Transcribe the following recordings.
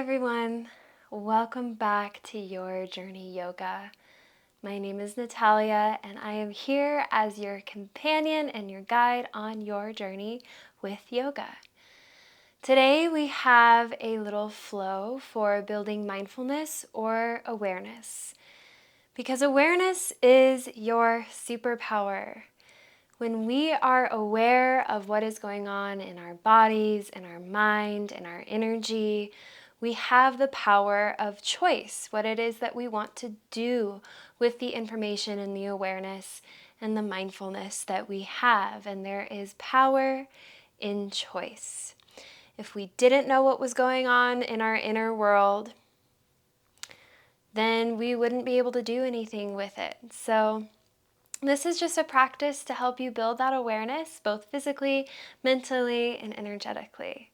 everyone. Welcome back to Your Journey Yoga. My name is Natalia, and I am here as your companion and your guide on your journey with yoga. Today we have a little flow for building mindfulness or awareness, because awareness is your superpower. When we are aware of what is going on in our bodies, in our mind, in our energy, we have the power of choice, what it is that we want to do with the information and the awareness and the mindfulness that we have. And there is power in choice. If we didn't know what was going on in our inner world, then we wouldn't be able to do anything with it. So this is just a practice to help you build that awareness, both physically, mentally, and energetically.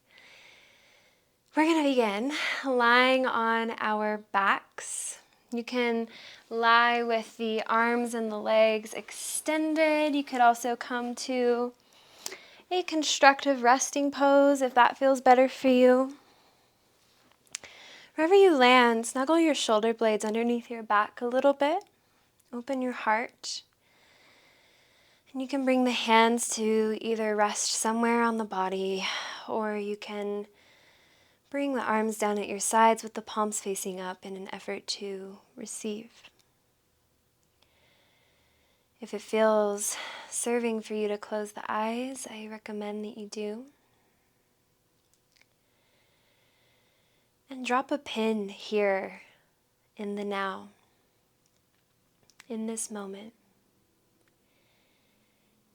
We're going to begin lying on our backs. You can lie with the arms and the legs extended. You could also come to a constructive resting pose if that feels better for you. Wherever you land, snuggle your shoulder blades underneath your back a little bit. Open your heart. And you can bring the hands to either rest somewhere on the body, or you can bring the arms down at your sides with the palms facing up in an effort to receive. If it feels serving for you to close the eyes, I recommend that you do. And drop a pin here in the now, in this moment,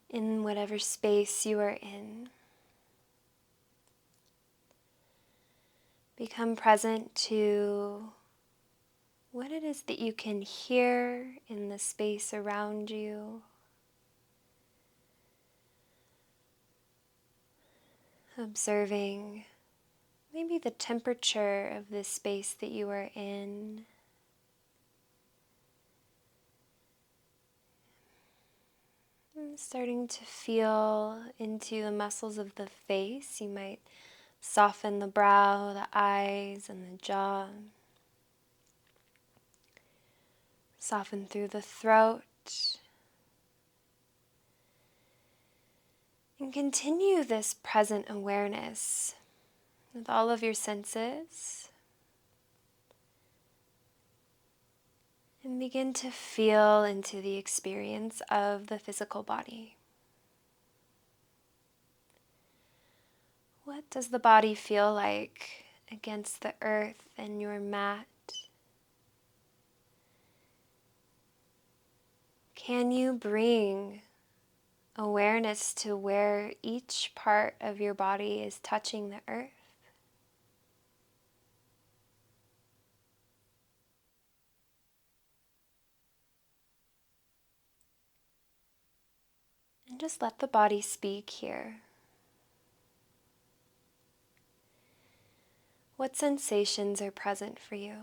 in whatever space you are in. Become present to what it is that you can hear in the space around you. Observing maybe the temperature of the space that you are in. And starting to feel into the muscles of the face. You might soften the brow, the eyes, and the jaw. Soften through the throat. And continue this present awareness with all of your senses. And begin to feel into the experience of the physical body. What does the body feel like against the earth and your mat? Can you bring awareness to where each part of your body is touching the earth? And just let the body speak here. What sensations are present for you?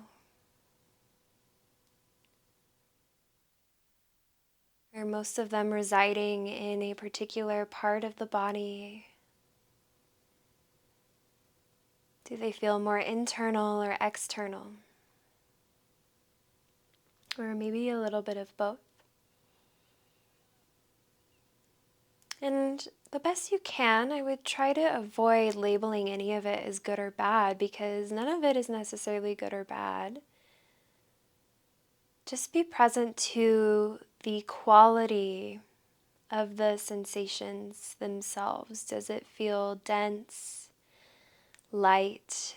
Are most of them residing in a particular part of the body? Do they feel more internal or external? Or maybe a little bit of both? And the best you can, I would try to avoid labeling any of it as good or bad, because none of it is necessarily good or bad. Just be present to the quality of the sensations themselves. Does it feel dense, light,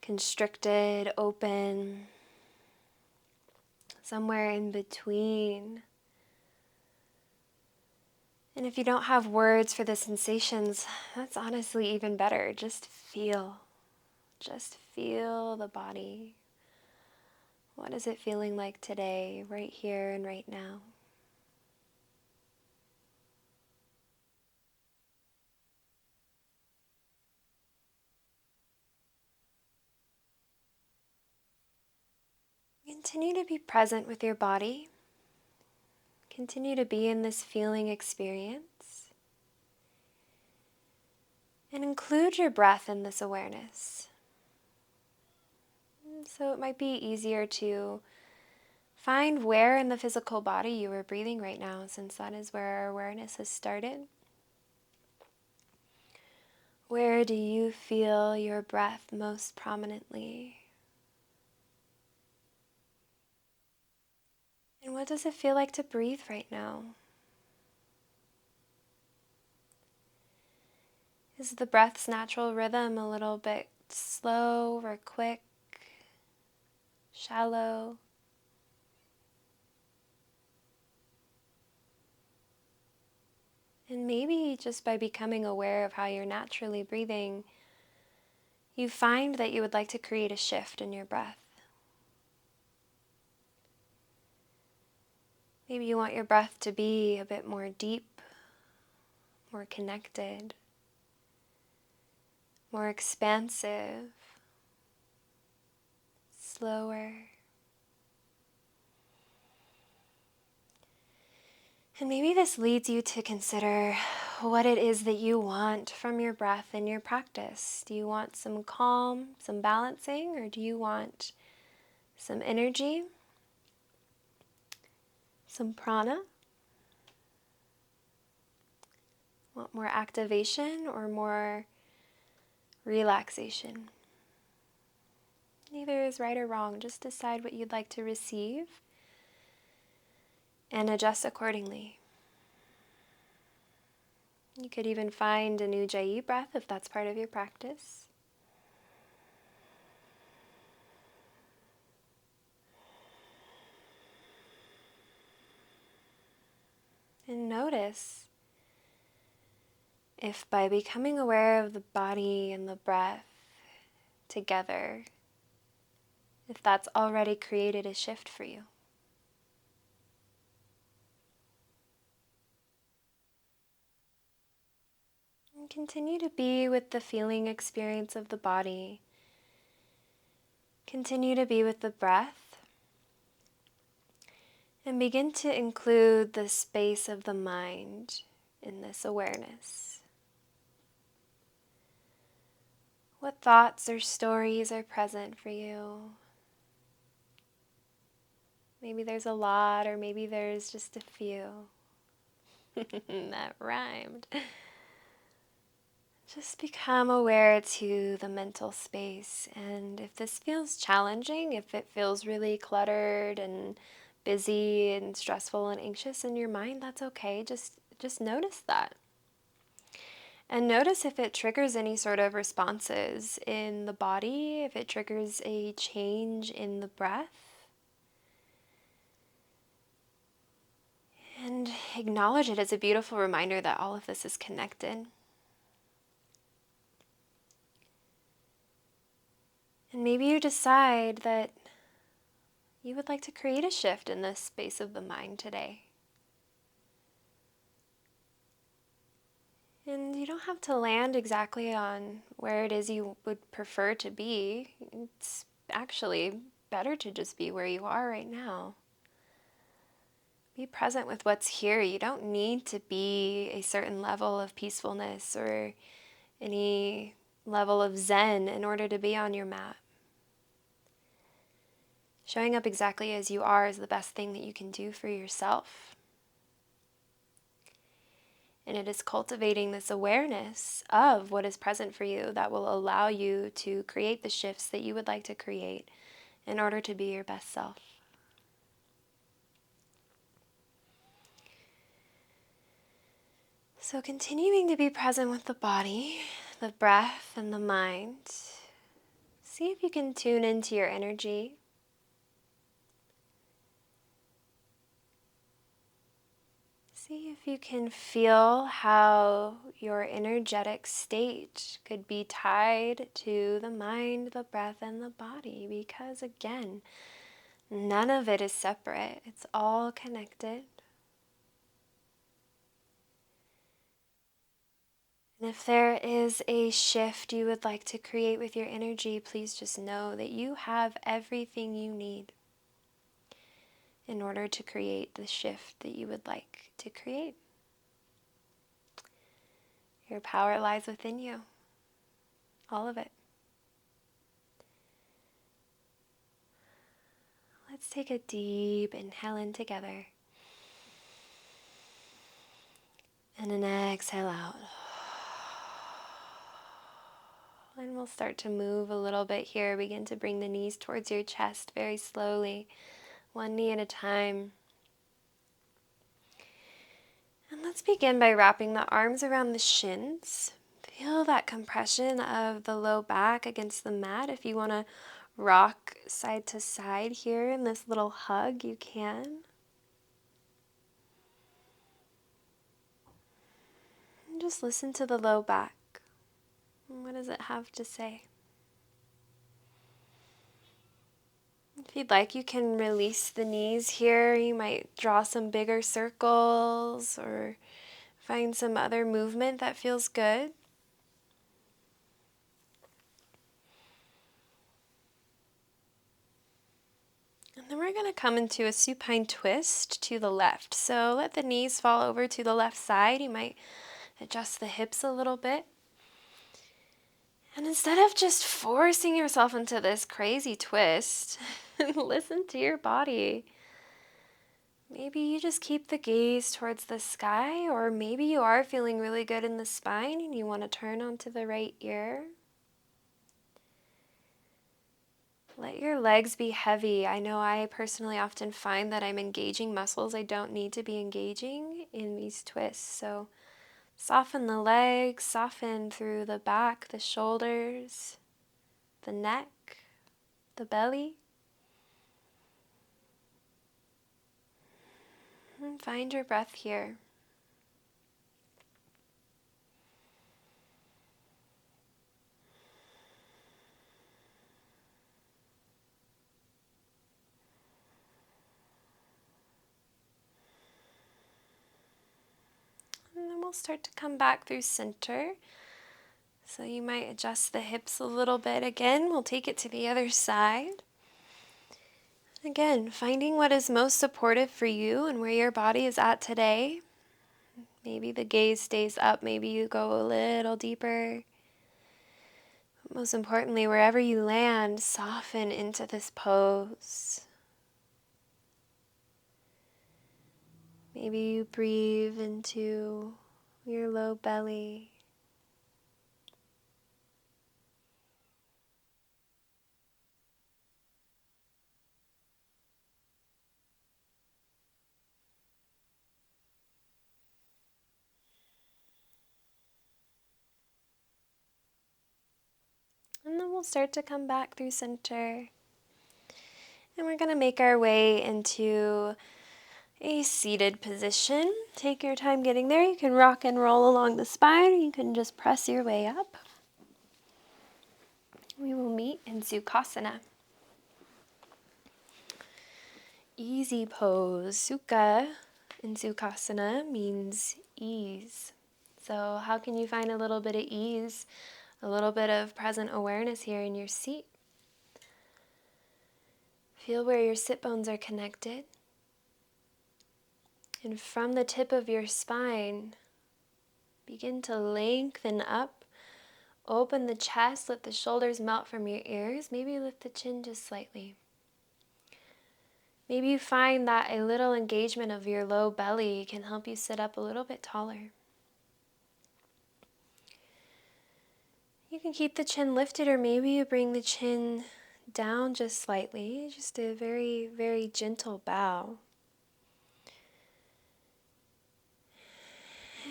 constricted, open, somewhere in between? And if you don't have words for the sensations, that's honestly even better. Just feel. Just feel the body. What is it feeling like today, right here and right now? Continue to be present with your body. Continue to be in this feeling experience. And include your breath in this awareness. So it might be easier to find where in the physical body you are breathing right now, since that is where our awareness has started. Where do you feel your breath most prominently? And what does it feel like to breathe right now? Is the breath's natural rhythm a little bit slow or quick, shallow? And maybe just by becoming aware of how you're naturally breathing, you find that you would like to create a shift in your breath. Maybe you want your breath to be a bit more deep, more connected, more expansive, slower. And maybe this leads you to consider what it is that you want from your breath in your practice. Do you want some calm, some balancing, or do you want some energy, some prana? Want more activation or more relaxation? Neither is right or wrong. Just decide what you'd like to receive and adjust accordingly. You could even find a Ujjayi breath if that's part of your practice. And notice if by becoming aware of the body and the breath together, if that's already created a shift for you. And continue to be with the feeling experience of the body. Continue to be with the breath. And begin to include the space of the mind in this awareness. What thoughts or stories are present for you? Maybe there's a lot, or maybe there's just a few. That rhymed. Just become aware to the mental space. And if this feels challenging, if it feels really cluttered and busy and stressful and anxious in your mind, that's okay. Just notice that. And notice if it triggers any sort of responses in the body, if it triggers a change in the breath. And acknowledge it as a beautiful reminder that all of this is connected. And maybe you decide that you would like to create a shift in this space of the mind today. And you don't have to land exactly on where it is you would prefer to be. It's actually better to just be where you are right now. Be present with what's here. You don't need to be a certain level of peacefulness or any level of zen in order to be on your mat. Showing up exactly as you are is the best thing that you can do for yourself. And it is cultivating this awareness of what is present for you that will allow you to create the shifts that you would like to create in order to be your best self. So continuing to be present with the body, the breath, and the mind. See if you can tune into your energy. See if you can feel how your energetic state could be tied to the mind, the breath, and the body. Because again, none of it is separate. It's all connected. And if there is a shift you would like to create with your energy, please just know that you have everything you need in order to create the shift that you would like to create. Your power lies within you. all of it. Let's take a deep inhale in together. And an exhale out. And we'll start to move a little bit here. Begin to bring the knees towards your chest very slowly, one knee at a time. And let's begin by wrapping the arms around the shins. Feel that compression of the low back against the mat. If you want to rock side to side here in this little hug, you can. And just listen to the low back. What does it have to say? If you'd like, you can release the knees here. You might draw some bigger circles or find some other movement that feels good. And then we're going to come into a supine twist to the left. So let the knees fall over to the left side. You might adjust the hips a little bit. And instead of just forcing yourself into this crazy twist, listen to your body. Maybe you just keep the gaze towards the sky, or maybe you are feeling really good in the spine and you want to turn onto the right ear. Let your legs be heavy. I know I personally often find that I'm engaging muscles I don't need to be engaging in these twists. So soften the legs, soften through the back, the shoulders, the neck, the belly. And find your breath here. And then we'll start to come back through center. So you might adjust the hips a little bit. Again, we'll take it to the other side. Again, finding what is most supportive for you and where your body is at today. Maybe the gaze stays up, maybe you go a little deeper. But most importantly, wherever you land, soften into this pose. Maybe you breathe into your low belly. And then we'll start to come back through center. And we're going to make our way into a seated position. Take your time getting there. You can rock and roll along the spine, or you can just press your way up. We will meet in Sukhasana. Easy pose. Sukha in Sukhasana means ease. So how can you find a little bit of ease, a little bit of present awareness here in your seat? Feel where your sit bones are connected. And from the tip of your spine, begin to lengthen up. Open the chest, let the shoulders melt from your ears. Maybe lift the chin just slightly. Maybe you find that a little engagement of your low belly can help you sit up a little bit taller. You can keep the chin lifted, or maybe you bring the chin down just slightly, just a very, very gentle bow.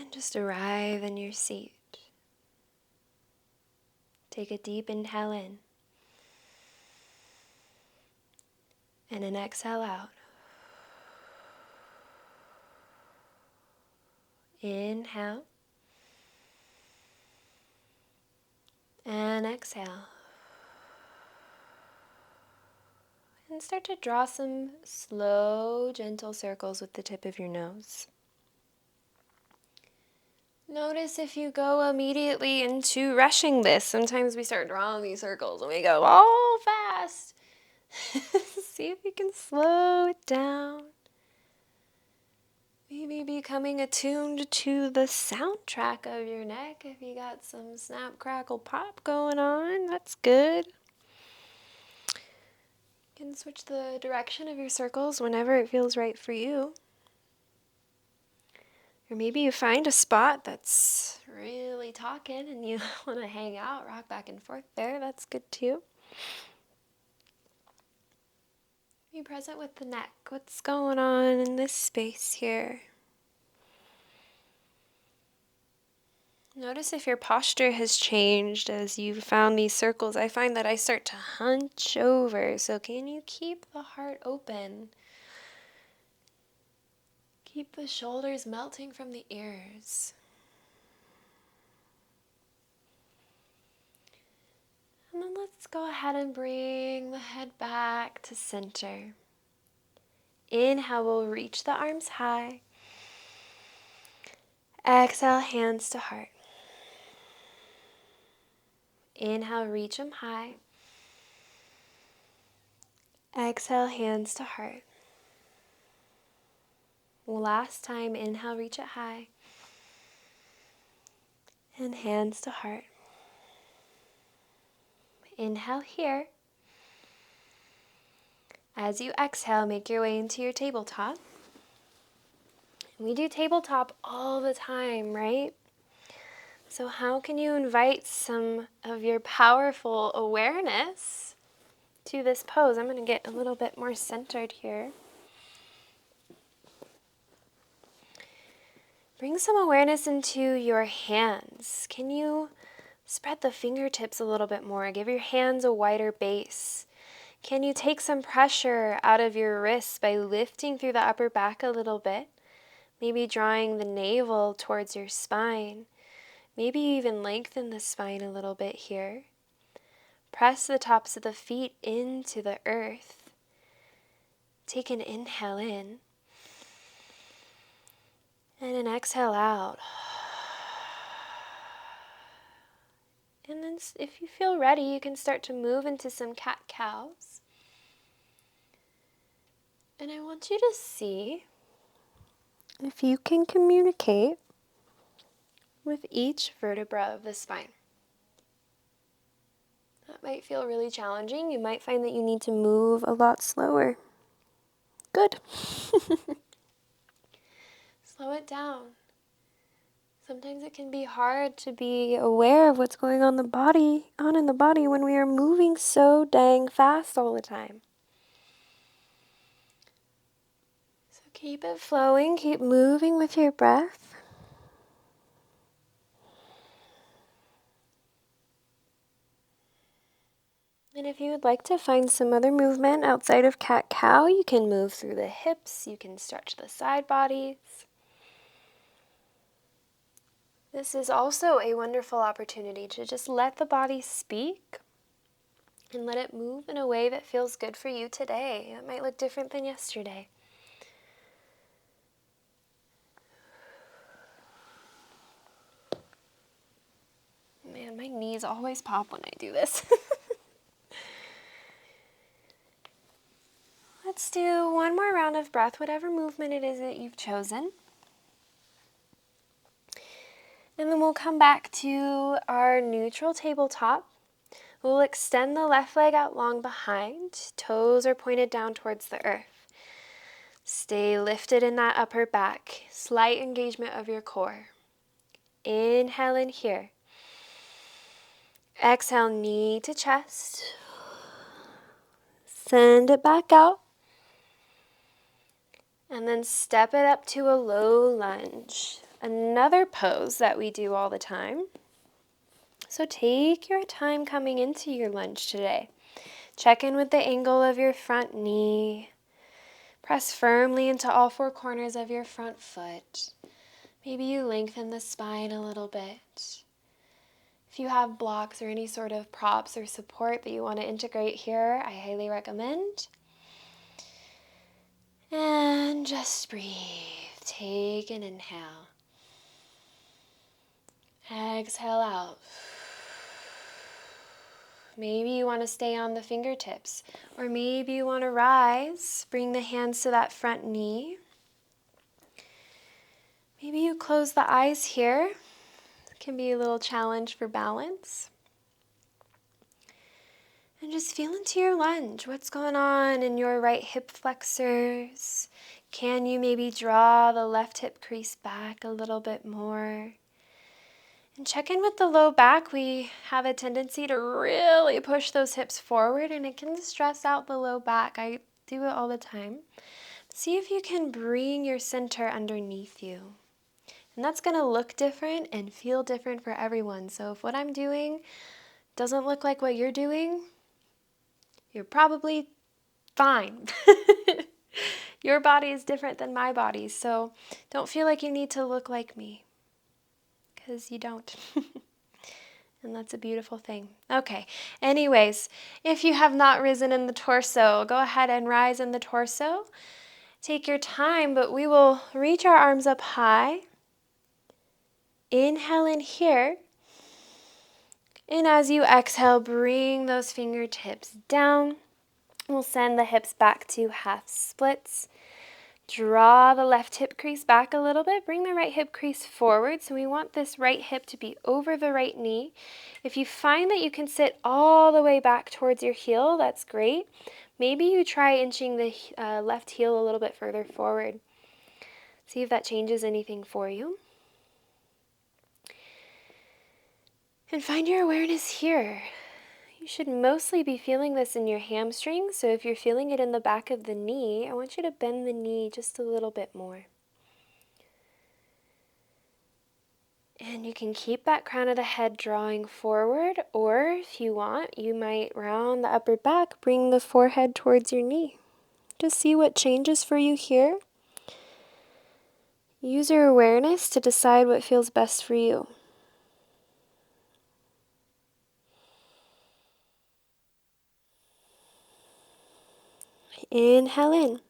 And just arrive in your seat. Take a deep inhale in. And an exhale out. Inhale. And exhale. And start to draw some slow, gentle circles with the tip of your nose. Notice if you go immediately into rushing this. Sometimes we start drawing these circles and we go all fast. See if you can slow it down. Maybe Maybe coming attuned to the soundtrack of your neck. If you got some snap, crackle, pop going on, that's good. You can switch the direction of your circles whenever it feels right for you. Or maybe you find a spot that's really talking and you want to hang out, rock back and forth there. That's good too. Be present with the neck. What's going on in this space here? Notice if your posture has changed as you've found these circles. I find that I start to hunch over. So can you keep the heart open? Keep the shoulders melting from the ears. And then let's go ahead and bring the head back to center. Inhale, we'll reach the arms high. Exhale, hands to heart. Inhale, reach them high. Exhale, hands to heart. Last time, inhale, reach it high. And hands to heart. Inhale here. As you exhale, make your way into your tabletop. We do tabletop all the time, right? So how can you invite some of your powerful awareness to this pose? I'm going to get a little bit more centered here. Bring some awareness into your hands. Can you spread the fingertips a little bit more? Give your hands a wider base. Can you take some pressure out of your wrists by lifting through the upper back a little bit? Maybe drawing the navel towards your spine. Maybe even lengthen the spine a little bit here. Press the tops of the feet into the earth. Take an inhale in. And an exhale out. And then if you feel ready, you can start to move into some cat-cows. And I want you to see if you can communicate with each vertebra of the spine. That might feel really challenging. You might find that you need to move a lot slower. Good. Slow it down. Sometimes it can be hard to be aware of what's going on in the body when we are moving so dang fast all the time. So keep it flowing, keep moving with your breath. And if you would like to find some other movement outside of cat-cow, you can move through the hips, you can stretch the side bodies. This is also a wonderful opportunity to just let the body speak and let it move in a way that feels good for you today. It might look different than yesterday. Man, my knees always pop when I do this. Let's do one more round of breath, whatever movement it is that you've chosen. And then we'll come back to our neutral tabletop. We'll extend the left leg out long behind. Toes are pointed down towards the earth. Stay lifted in that upper back. Slight engagement of your core. Inhale in here. Exhale, knee to chest. Send it back out. And then step it up to a low lunge. Another pose that we do all the time. So take your time coming into your lunge today. Check in with the angle of your front knee. Press firmly into all four corners of your front foot. Maybe you lengthen the spine a little bit. If you have blocks or any sort of props or support that you want to integrate here, I highly recommend. And just breathe. Take an inhale. Exhale out. Maybe you want to stay on the fingertips, or maybe you want to rise. Bring the hands to that front knee. Maybe you close the eyes here. It can be a little challenge for balance. And just feel into your lunge. What's going on in your right hip flexors? Can you maybe draw the left hip crease back a little bit more? And check in with the low back. We have a tendency to really push those hips forward, and it can stress out the low back. I do it all the time. See if you can bring your center underneath you. And that's going to look different and feel different for everyone. So if what I'm doing doesn't look like what you're doing, you're probably fine. Your body is different than my body, so don't feel like you need to look like me, because you don't. And that's a beautiful thing. Okay, anyways, if you have not risen in the torso, go ahead and rise in the torso. Take your time, but we will reach our arms up high. Inhale in here. And as you exhale, bring those fingertips down. We'll send the hips back to half splits. Draw the left hip crease back a little bit. Bring the right hip crease forward. So we want this right hip to be over the right knee. If you find that you can sit all the way back towards your heel, that's great. Maybe you try inching the left heel a little bit further forward. See if that changes anything for you. And find your awareness here. You should mostly be feeling this in your hamstrings, so if you're feeling it in the back of the knee, I want you to bend the knee just a little bit more. And you can keep that crown of the head drawing forward, or if you want, you might round the upper back, bring the forehead towards your knee. Just see what changes for you here. Use your awareness to decide what feels best for you. Inhale in.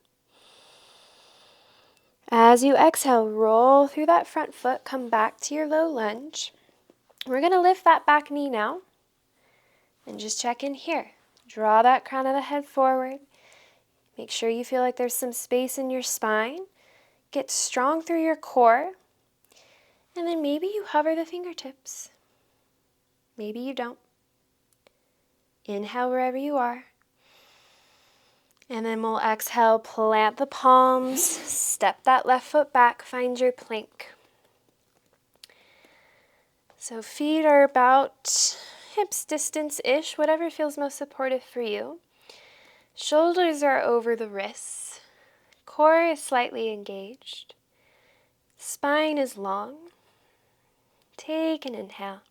As you exhale, roll through that front foot, come back to your low lunge. We're going to lift that back knee now and just check in here. Draw that crown of the head forward. Make sure you feel like there's some space in your spine. Get strong through your core. And then maybe you hover the fingertips. Maybe you don't. Inhale wherever you are. And then we'll exhale, plant the palms, step that left foot back, find your plank. So feet are about hips distance-ish, whatever feels most supportive for you. Shoulders are over the wrists. Core is slightly engaged. Spine is long. Take an inhale.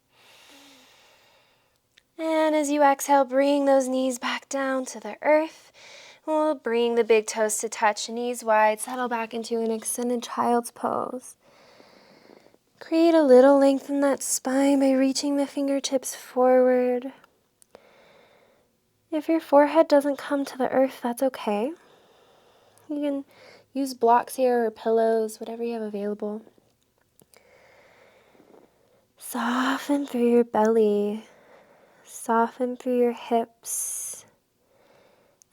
And as you exhale, bring those knees back down to the earth. We'll bring the big toes to touch, knees wide, settle back into an extended child's pose. Create a little length in that spine by reaching the fingertips forward. If your forehead doesn't come to the earth, that's okay. You can use blocks here or pillows, whatever you have available. Soften through your belly. Soften through your hips.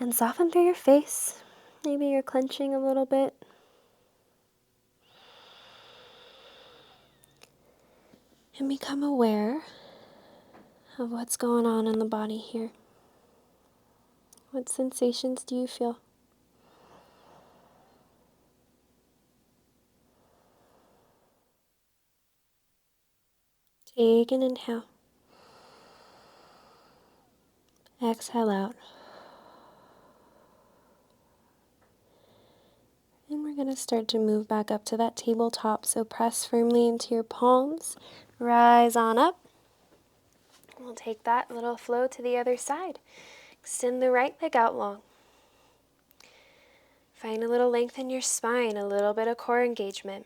And soften through your face. Maybe you're clenching a little bit. And become aware of what's going on in the body here. What sensations do you feel? Take an inhale. Exhale out. And we're going to start to move back up to that tabletop. So press firmly into your palms. Rise on up. We'll take that little flow to the other side. Extend the right leg out long. Find a little length in your spine, a little bit of core engagement.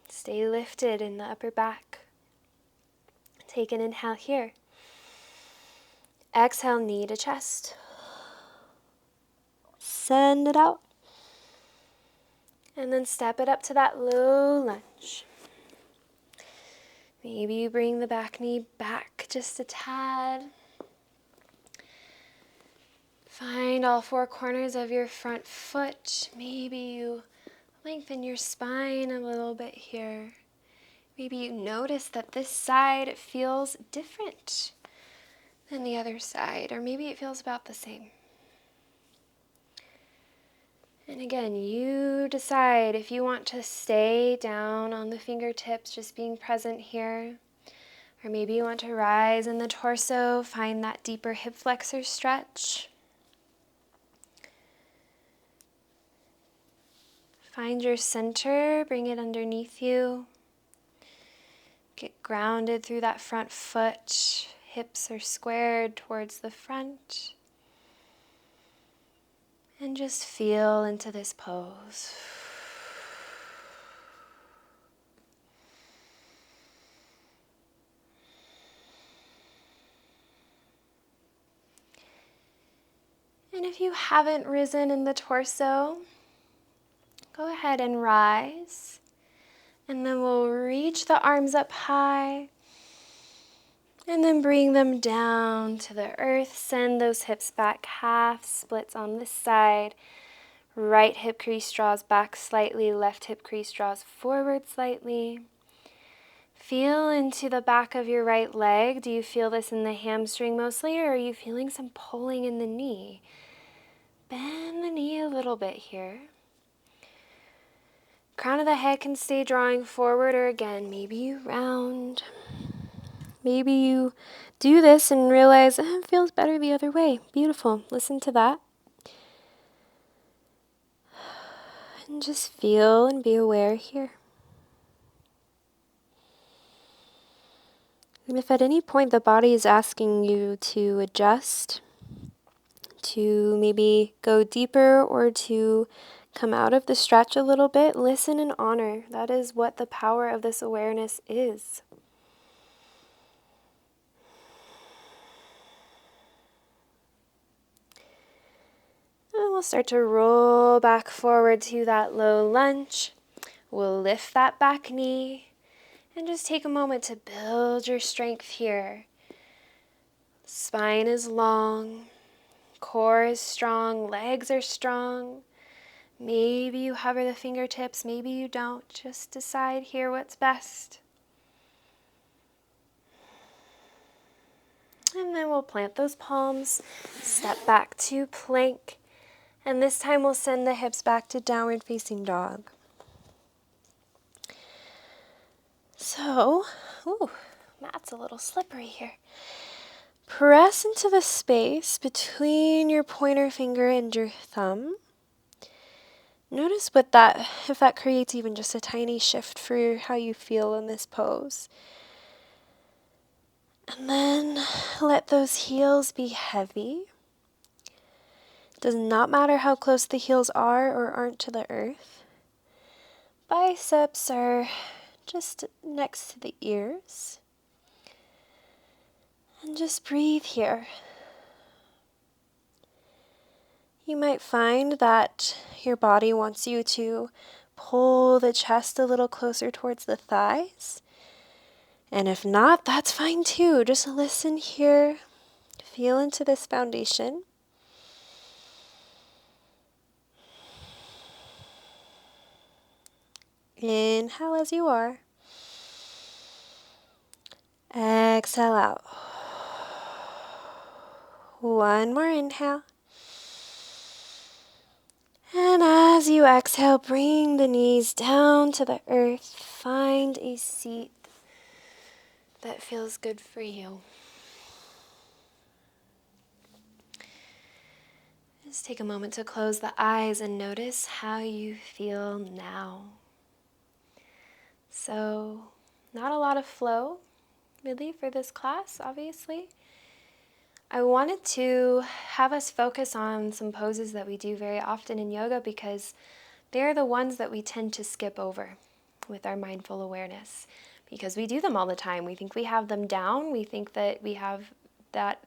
Stay lifted in the upper back. Take an inhale here. Exhale, knee to chest. Send it out. And then step it up to that low lunge. Maybe you bring the back knee back just a tad. Find all four corners of your front foot. Maybe you strengthen your spine a little bit here. Maybe you notice that this side feels different than the other side, or maybe it feels about the same. And again, you decide if you want to stay down on the fingertips, just being present here, or maybe you want to rise in the torso, find that deeper hip flexor stretch. Find your center, bring it underneath you. Get grounded through that front foot. Hips are squared towards the front. And just feel into this pose. And if you haven't risen in the torso, go ahead and rise. And then we'll reach the arms up high. And then bring them down to the earth. Send those hips back half, splits on this side. Right hip crease draws back slightly, left hip crease draws forward slightly. Feel into the back of your right leg. Do you feel this in the hamstring mostly, or are you feeling some pulling in the knee? Bend the knee a little bit here. Crown of the head can stay drawing forward, or again, maybe you round. Maybe you do this and realize it feels better the other way. Beautiful. Listen to that. And just feel and be aware here. And if at any point the body is asking you to adjust, to maybe go deeper or to come out of the stretch a little bit, listen and honor. That is what the power of this awareness is. And we'll start to roll back forward to that low lunge. We'll lift that back knee and just take a moment to build your strength here. Spine is long, core is strong, legs are strong. Maybe you hover the fingertips, maybe you don't. Just decide here what's best. And then we'll plant those palms, step back to plank. And this time we'll send the hips back to downward facing dog. So, mat's a little slippery here. Press into the space between your pointer finger and your thumb. Notice if that creates even just a tiny shift for how you feel in this pose. And then let those heels be heavy. Does not matter how close the heels are or aren't to the earth. Biceps are just next to the ears. And just breathe here. You might find that your body wants you to pull the chest a little closer towards the thighs. And if not, that's fine too. Just listen here. Feel into this foundation. Inhale as you are. Exhale out. One more inhale. And as you exhale, bring the knees down to the earth. Find a seat that feels good for you. Just take a moment to close the eyes and notice how you feel now. So, not a lot of flow, really, for this class, obviously. I wanted to have us focus on some poses that we do very often in yoga because they're the ones that we tend to skip over with our mindful awareness because we do them all the time. We think we have them down. We think that we have that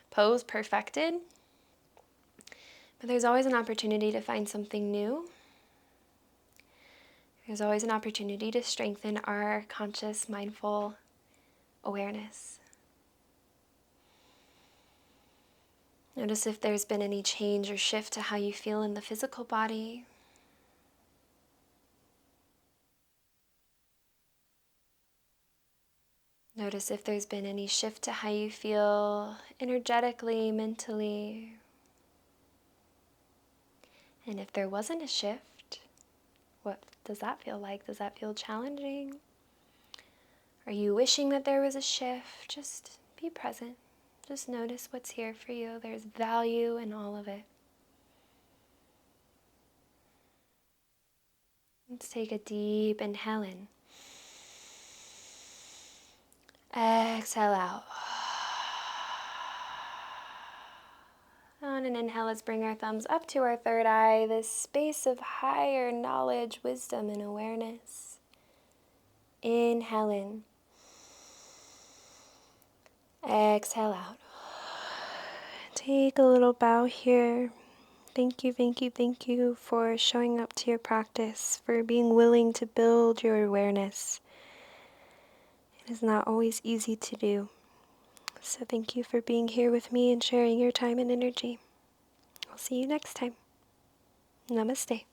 pose perfected. But there's always an opportunity to find something new. There's always an opportunity to strengthen our conscious, mindful awareness. Notice if there's been any change or shift to how you feel in the physical body. Notice if there's been any shift to how you feel energetically, mentally. And if there wasn't a shift, what does that feel like? Does that feel challenging? Are you wishing that there was a shift? Just be present. Just notice what's here for you. There's value in all of it. Let's take a deep inhale in. Exhale out. On an inhale, let's bring our thumbs up to our third eye, this space of higher knowledge, wisdom, and awareness. Inhale in. Exhale out. Take a little bow here. Thank you, thank you, thank you for showing up to your practice, for being willing to build your awareness. It is not always easy to do. So thank you for being here with me and sharing your time and energy. I'll see you next time. Namaste.